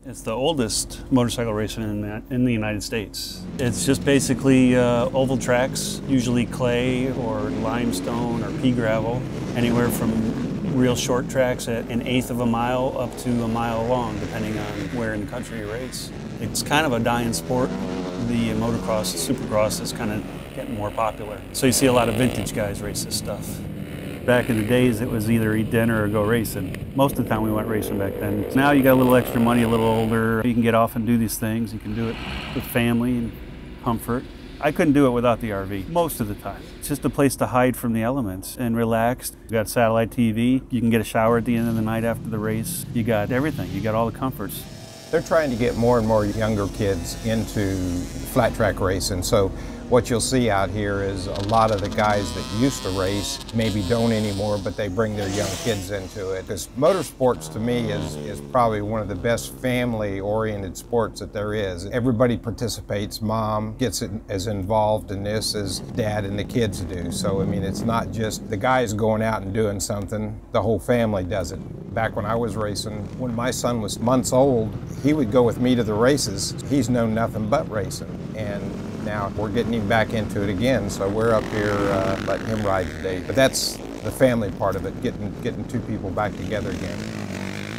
It's the oldest motorcycle racing in the United States. It's just basically oval tracks, usually clay or limestone or pea gravel, anywhere from real short tracks at 1/8 of a mile up to a mile long, depending on where in the country you race. It's kind of a dying sport. The motocross, supercross is kind of getting more popular. So you see a lot of vintage guys race this stuff. Back in the days, it was either eat dinner or go racing. Most of the time we went racing back then. Now you got a little extra money, a little older. You can get off and do these things. You can do it with family and comfort. I couldn't do it without the RV, most of the time. It's just a place to hide from the elements and relax. You got satellite TV. You can get a shower at the end of the night after the race. You got everything. You got all the comforts. They're trying to get more and more younger kids into flat track racing. So what you'll see out here is a lot of the guys that used to race maybe don't anymore, but they bring their young kids into it. Because motorsports to me is probably one of the best family-oriented sports that there is. Everybody participates. Mom gets as involved in this as dad and the kids do. So I mean, it's not just the guys going out and doing something, the whole family does it. Back when I was racing, when my son was months old, he would go with me to the races. He's known nothing but racing. And now we're getting him back into it again, so we're up here letting him ride today. But that's the family part of it, getting two people back together again.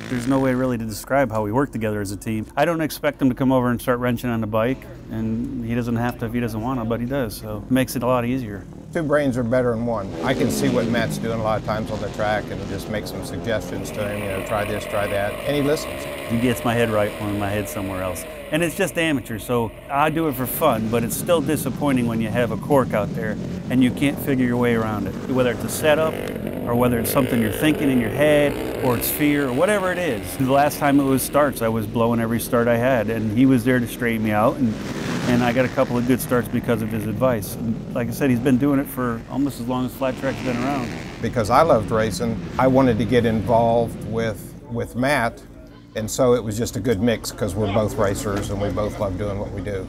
There's no way really to describe how we work together as a team. I don't expect him to come over and start wrenching on the bike, and he doesn't have to if he doesn't want to, but he does, so it makes it a lot easier. Two brains are better than one. I can see what Matt's doing a lot of times on the track and just make some suggestions to him, you know, try this, try that, and he listens. He gets my head right when my head's somewhere else. And it's just amateur, so I do it for fun, but it's still disappointing when you have a cork out there and you can't figure your way around it. Whether it's a setup, or whether it's something you're thinking in your head, or it's fear, or whatever it is. The last time it was starts, I was blowing every start I had, and he was there to straighten me out, and I got a couple of good starts because of his advice. And like I said, he's been doing it for almost as long as flat track's been around. Because I loved racing, I wanted to get involved with Matt, and so it was just a good mix because we're both racers and we both love doing what we do.